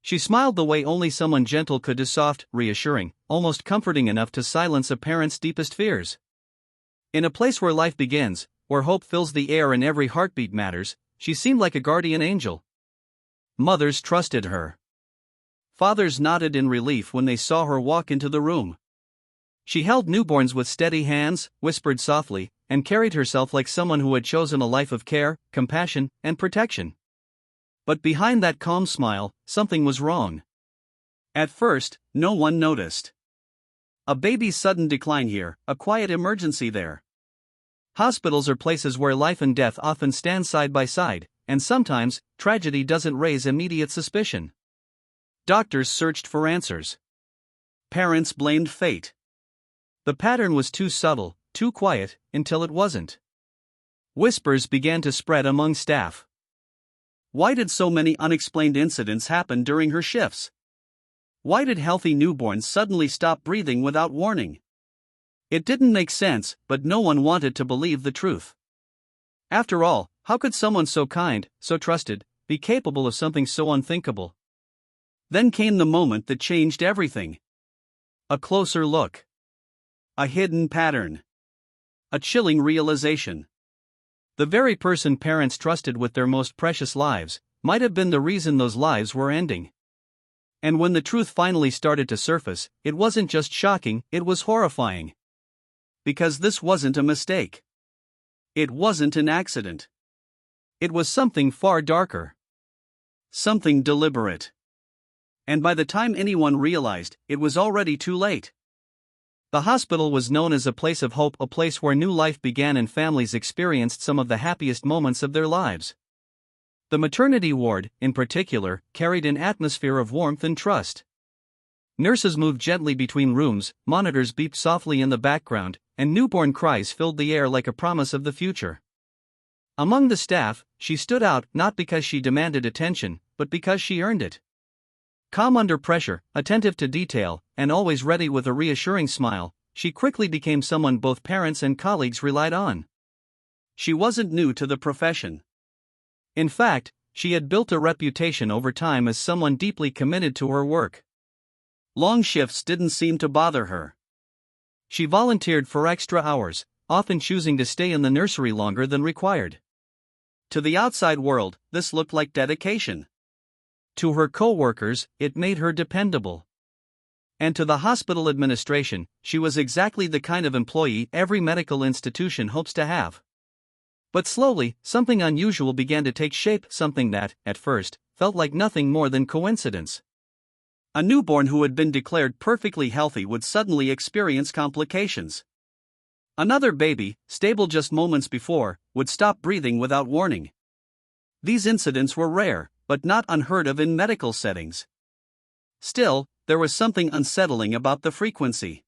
She smiled the way only someone gentle could do, soft, reassuring, almost comforting enough to silence a parent's deepest fears. In a place where life begins, where hope fills the air and every heartbeat matters, she seemed like a guardian angel. Mothers trusted her. Fathers nodded in relief when they saw her walk into the room. She held newborns with steady hands, whispered softly, and carried herself like someone who had chosen a life of care, compassion, and protection. But behind that calm smile, something was wrong. At first, no one noticed. A baby's sudden decline here, a quiet emergency there. Hospitals are places where life and death often stand side by side, and sometimes, tragedy doesn't raise immediate suspicion. Doctors searched for answers. Parents blamed fate. The pattern was too subtle, too quiet, until it wasn't. Whispers began to spread among staff. Why did so many unexplained incidents happen during her shifts? Why did healthy newborns suddenly stop breathing without warning? It didn't make sense, but no one wanted to believe the truth. After all, how could someone so kind, so trusted, be capable of something so unthinkable? Then came the moment that changed everything. A closer look. A hidden pattern. A chilling realization. The very person parents trusted with their most precious lives might have been the reason those lives were ending. And when the truth finally started to surface, it wasn't just shocking, it was horrifying. Because this wasn't a mistake. It wasn't an accident. It was something far darker. Something deliberate. And by the time anyone realized, it was already too late. The hospital was known as a place of hope, a place where new life began and families experienced some of the happiest moments of their lives. The maternity ward, in particular, carried an atmosphere of warmth and trust. Nurses moved gently between rooms, monitors beeped softly in the background, and newborn cries filled the air like a promise of the future. Among the staff, she stood out not because she demanded attention, but because she earned it. Calm under pressure, attentive to detail, and always ready with a reassuring smile, she quickly became someone both parents and colleagues relied on. She wasn't new to the profession. In fact, she had built a reputation over time as someone deeply committed to her work. Long shifts didn't seem to bother her. She volunteered for extra hours, often choosing to stay in the nursery longer than required. To the outside world, this looked like dedication. To her co-workers, it made her dependable. And to the hospital administration, she was exactly the kind of employee every medical institution hopes to have. But slowly, something unusual began to take shape, something that, at first, felt like nothing more than coincidence. A newborn who had been declared perfectly healthy would suddenly experience complications. Another baby, stable just moments before, would stop breathing without warning. These incidents were rare, but not unheard of in medical settings. Still, there was something unsettling about the frequency.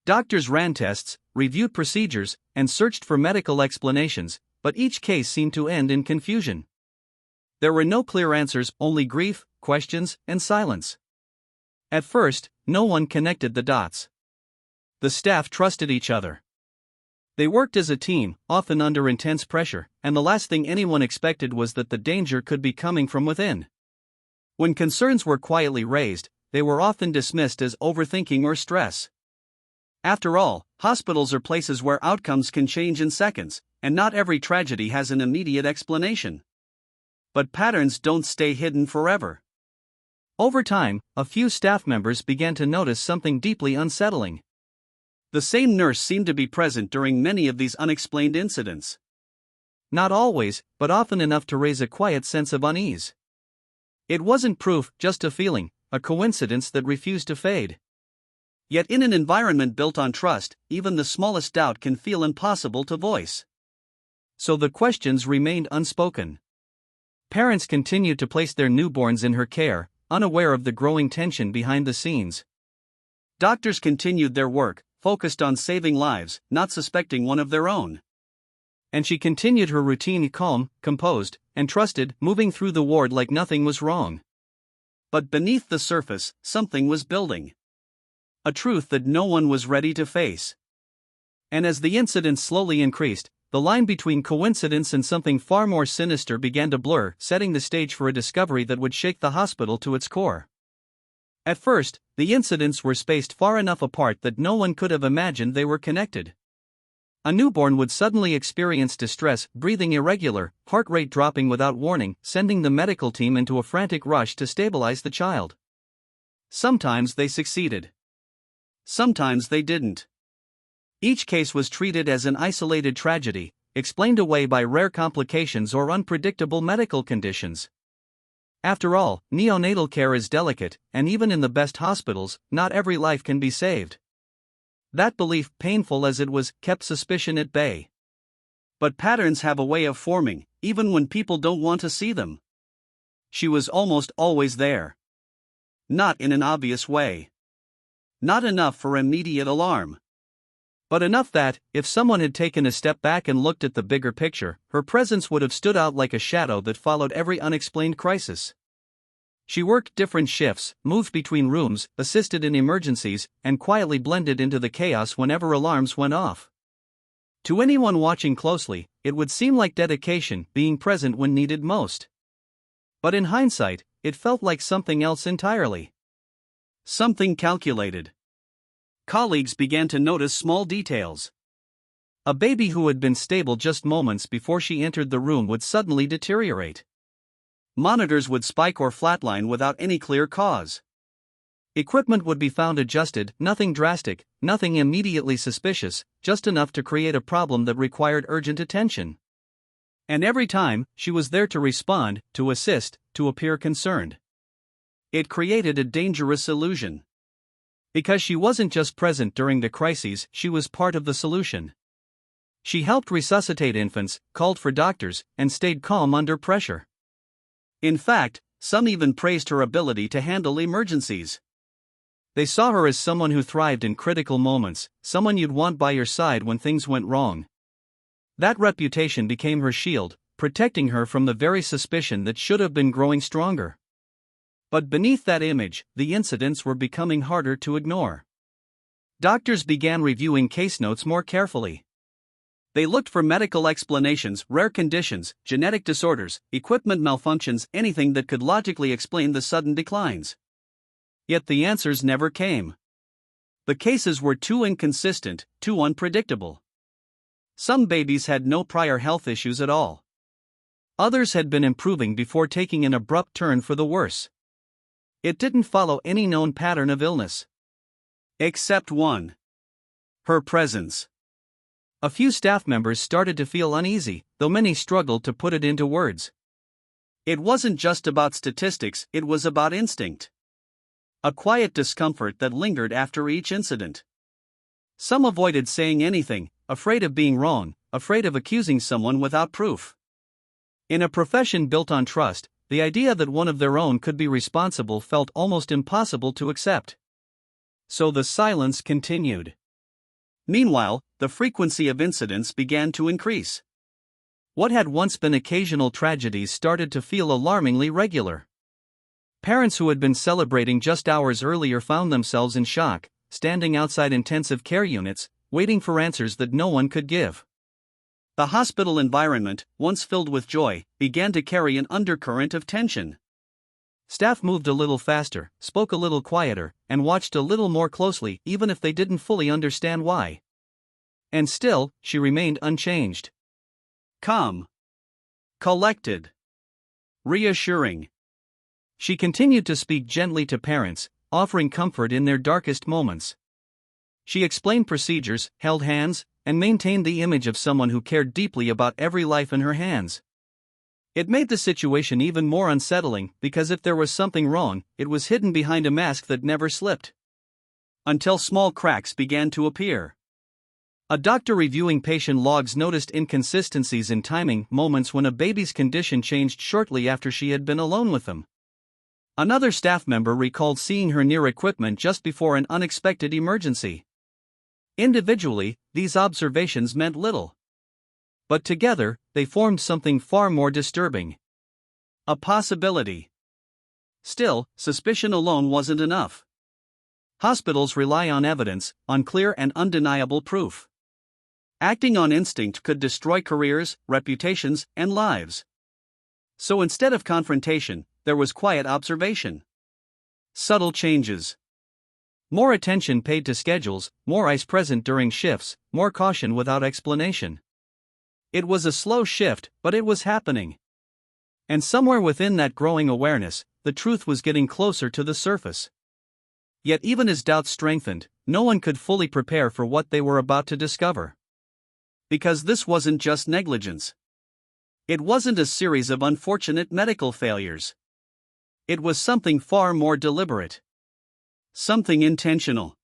Doctors ran tests, reviewed procedures, and searched for medical explanations, but each case seemed to end in confusion. There were no clear answers, only grief, questions, and silence. At first, no one connected the dots. The staff trusted each other. They worked as a team, often under intense pressure, and the last thing anyone expected was that the danger could be coming from within. When concerns were quietly raised, they were often dismissed as overthinking or stress. After all, hospitals are places where outcomes can change in seconds, and not every tragedy has an immediate explanation. But patterns don't stay hidden forever. Over time, a few staff members began to notice something deeply unsettling. The same nurse seemed to be present during many of these unexplained incidents. Not always, but often enough to raise a quiet sense of unease. It wasn't proof, just a feeling, a coincidence that refused to fade. Yet in an environment built on trust, even the smallest doubt can feel impossible to voice. So the questions remained unspoken. Parents continued to place their newborns in her care, unaware of the growing tension behind the scenes. Doctors continued their work, focused on saving lives, not suspecting one of their own. And she continued her routine calm, composed, and trusted, moving through the ward like nothing was wrong. But beneath the surface, something was building. A truth that no one was ready to face. And as the incident slowly increased, the line between coincidence and something far more sinister began to blur, setting the stage for a discovery that would shake the hospital to its core. At first, the incidents were spaced far enough apart that no one could have imagined they were connected. A newborn would suddenly experience distress, breathing irregular, heart rate dropping without warning, sending the medical team into a frantic rush to stabilize the child. Sometimes they succeeded. Sometimes they didn't. Each case was treated as an isolated tragedy, explained away by rare complications or unpredictable medical conditions. After all, neonatal care is delicate, and even in the best hospitals, not every life can be saved. That belief, painful as it was, kept suspicion at bay. But patterns have a way of forming, even when people don't want to see them. She was almost always there. Not in an obvious way. Not enough for immediate alarm. But enough that, if someone had taken a step back and looked at the bigger picture, her presence would have stood out like a shadow that followed every unexplained crisis. She worked different shifts, moved between rooms, assisted in emergencies, and quietly blended into the chaos whenever alarms went off. To anyone watching closely, it would seem like dedication, being present when needed most. But in hindsight, it felt like something else entirely. Something calculated. Colleagues began to notice small details. A baby who had been stable just moments before she entered the room would suddenly deteriorate. Monitors would spike or flatline without any clear cause. Equipment would be found adjusted, nothing drastic, nothing immediately suspicious, just enough to create a problem that required urgent attention. And every time, she was there to respond, to assist, to appear concerned. It created a dangerous illusion. Because she wasn't just present during the crises, she was part of the solution. She helped resuscitate infants, called for doctors, and stayed calm under pressure. In fact, some even praised her ability to handle emergencies. They saw her as someone who thrived in critical moments, someone you'd want by your side when things went wrong. That reputation became her shield, protecting her from the very suspicion that should have been growing stronger. But beneath that image, the incidents were becoming harder to ignore. Doctors began reviewing case notes more carefully. They looked for medical explanations, rare conditions, genetic disorders, equipment malfunctions, anything that could logically explain the sudden declines. Yet the answers never came. The cases were too inconsistent, too unpredictable. Some babies had no prior health issues at all. Others had been improving before taking an abrupt turn for the worse. It didn't follow any known pattern of illness. Except one. Her presence. A few staff members started to feel uneasy, though many struggled to put it into words. It wasn't just about statistics, it was about instinct. A quiet discomfort that lingered after each incident. Some avoided saying anything, afraid of being wrong, afraid of accusing someone without proof. In a profession built on trust, the idea that one of their own could be responsible felt almost impossible to accept. So the silence continued. Meanwhile, the frequency of incidents began to increase. What had once been occasional tragedies started to feel alarmingly regular. Parents who had been celebrating just hours earlier found themselves in shock, standing outside intensive care units, waiting for answers that no one could give. The hospital environment, once filled with joy, began to carry an undercurrent of tension. Staff moved a little faster, spoke a little quieter, and watched a little more closely, even if they didn't fully understand why. And still, she remained unchanged. Calm. Collected. Reassuring. She continued to speak gently to parents, offering comfort in their darkest moments. She explained procedures, held hands, and maintained the image of someone who cared deeply about every life in her hands. It made the situation even more unsettling, because if there was something wrong, it was hidden behind a mask that never slipped. Until small cracks began to appear. A doctor reviewing patient logs noticed inconsistencies in timing, moments when a baby's condition changed shortly after she had been alone with them. Another staff member recalled seeing her near equipment just before an unexpected emergency. Individually, these observations meant little. But together, they formed something far more disturbing. A possibility. Still, suspicion alone wasn't enough. Hospitals rely on evidence, on clear and undeniable proof. Acting on instinct could destroy careers, reputations, and lives. So instead of confrontation, there was quiet observation. Subtle changes. More attention paid to schedules, more eyes present during shifts, more caution without explanation. It was a slow shift, but it was happening. And somewhere within that growing awareness, the truth was getting closer to the surface. Yet even as doubts strengthened, no one could fully prepare for what they were about to discover. Because this wasn't just negligence. It wasn't a series of unfortunate medical failures. It was something far more deliberate. Something intentional.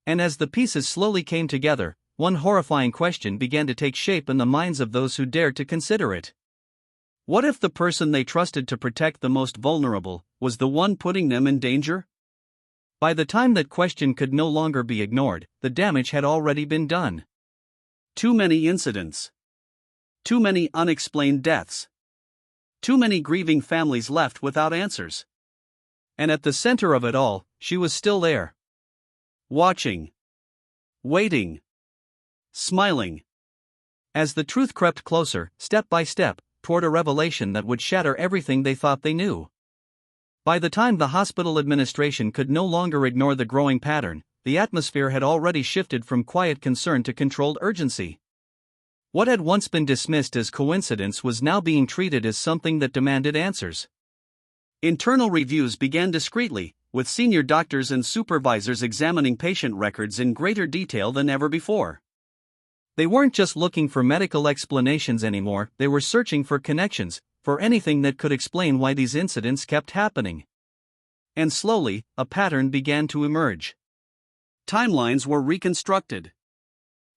And as the pieces slowly came together, one horrifying question began to take shape in the minds of those who dared to consider it. What if the person they trusted to protect the most vulnerable was the one putting them in danger? By the time that question could no longer be ignored, the damage had already been done. Too many incidents. Too many unexplained deaths. Too many grieving families left without answers. And at the center of it all, she was still there. Watching. Waiting. Smiling. As the truth crept closer, step by step, toward a revelation that would shatter everything they thought they knew. By the time the hospital administration could no longer ignore the growing pattern, the atmosphere had already shifted from quiet concern to controlled urgency. What had once been dismissed as coincidence was now being treated as something that demanded answers. Internal reviews began discreetly, with senior doctors and supervisors examining patient records in greater detail than ever before. They weren't just looking for medical explanations anymore, they were searching for connections, for anything that could explain why these incidents kept happening. And slowly, a pattern began to emerge. Timelines were reconstructed.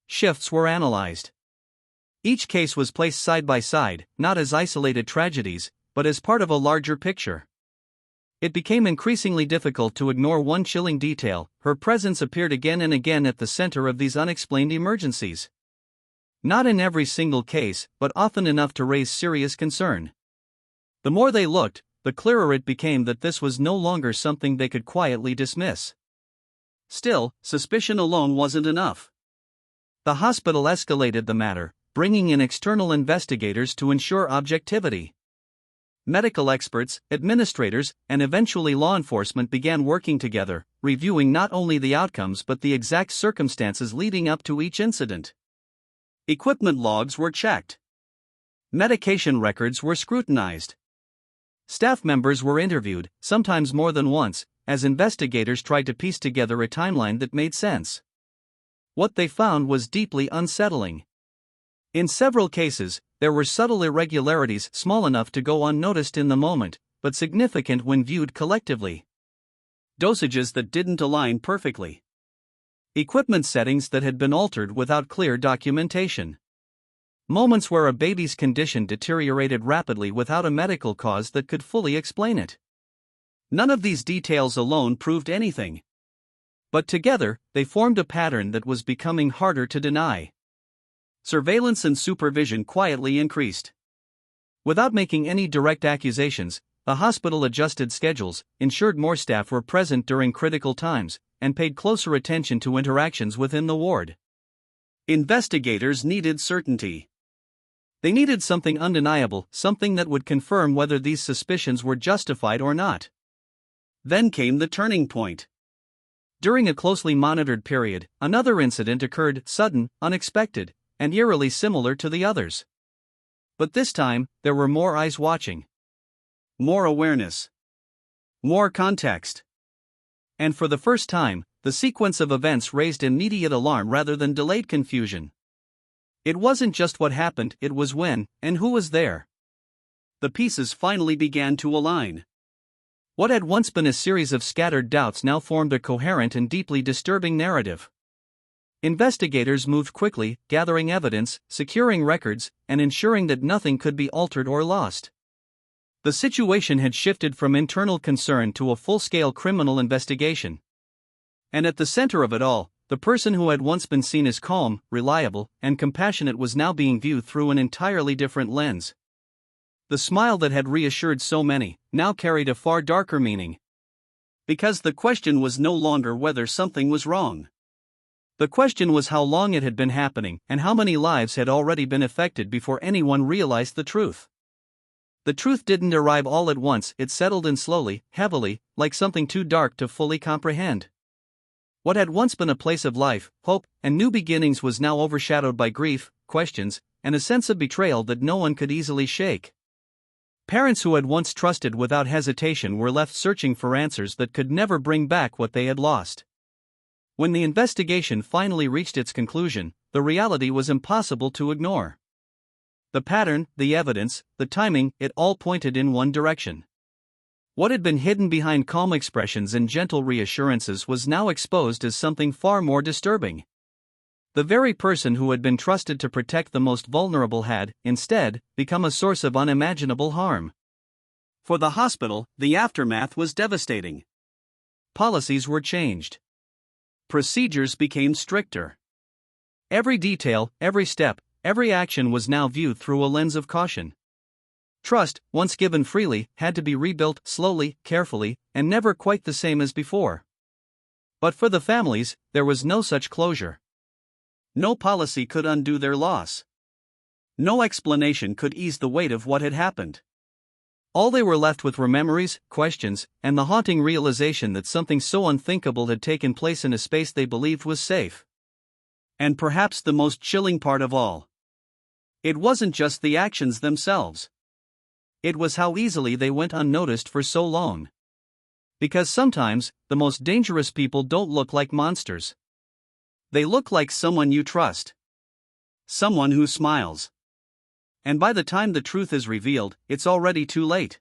Shifts were analyzed. Each case was placed side by side, not as isolated tragedies, but as part of a larger picture. It became increasingly difficult to ignore one chilling detail: her presence appeared again and again at the center of these unexplained emergencies. Not in every single case, but often enough to raise serious concern. The more they looked, the clearer it became that this was no longer something they could quietly dismiss. Still, suspicion alone wasn't enough. The hospital escalated the matter, bringing in external investigators to ensure objectivity. Medical experts, administrators, and eventually law enforcement began working together, reviewing not only the outcomes but the exact circumstances leading up to each incident. Equipment logs were checked. Medication records were scrutinized. Staff members were interviewed, sometimes more than once, as investigators tried to piece together a timeline that made sense. What they found was deeply unsettling. In several cases, there were subtle irregularities small enough to go unnoticed in the moment, but significant when viewed collectively. Dosages that didn't align perfectly. Equipment settings that had been altered without clear documentation. Moments where a baby's condition deteriorated rapidly without a medical cause that could fully explain it. None of these details alone proved anything. But together, they formed a pattern that was becoming harder to deny. Surveillance and supervision quietly increased. Without making any direct accusations, the hospital adjusted schedules, ensured more staff were present during critical times, and paid closer attention to interactions within the ward. Investigators needed certainty. They needed something undeniable, something that would confirm whether these suspicions were justified or not. Then came the turning point. During a closely monitored period, another incident occurred, sudden, unexpected, and eerily similar to the others. But this time, there were more eyes watching. More awareness. More context. And for the first time, the sequence of events raised immediate alarm rather than delayed confusion. It wasn't just what happened, it was when, and who was there. The pieces finally began to align. What had once been a series of scattered doubts now formed a coherent and deeply disturbing narrative. Investigators moved quickly, gathering evidence, securing records, and ensuring that nothing could be altered or lost. The situation had shifted from internal concern to a full-scale criminal investigation. And at the center of it all, the person who had once been seen as calm, reliable, and compassionate was now being viewed through an entirely different lens. The smile that had reassured so many now carried a far darker meaning. Because the question was no longer whether something was wrong. The question was how long it had been happening and how many lives had already been affected before anyone realized the truth. The truth didn't arrive all at once, it settled in slowly, heavily, like something too dark to fully comprehend. What had once been a place of life, hope, and new beginnings was now overshadowed by grief, questions, and a sense of betrayal that no one could easily shake. Parents who had once trusted without hesitation were left searching for answers that could never bring back what they had lost. When the investigation finally reached its conclusion, the reality was impossible to ignore. The pattern, the evidence, the timing, it all pointed in one direction. What had been hidden behind calm expressions and gentle reassurances was now exposed as something far more disturbing. The very person who had been trusted to protect the most vulnerable had, instead, become a source of unimaginable harm. For the hospital, the aftermath was devastating. Policies were changed. Procedures became stricter. Every detail, every step, every action was now viewed through a lens of caution. Trust, once given freely, had to be rebuilt slowly, carefully, and never quite the same as before. But for the families, there was no such closure. No policy could undo their loss. No explanation could ease the weight of what had happened. All they were left with were memories, questions, and the haunting realization that something so unthinkable had taken place in a space they believed was safe. And perhaps the most chilling part of all, it wasn't just the actions themselves. It was how easily they went unnoticed for so long. Because sometimes, the most dangerous people don't look like monsters. They look like someone you trust. Someone who smiles. And by the time the truth is revealed, it's already too late.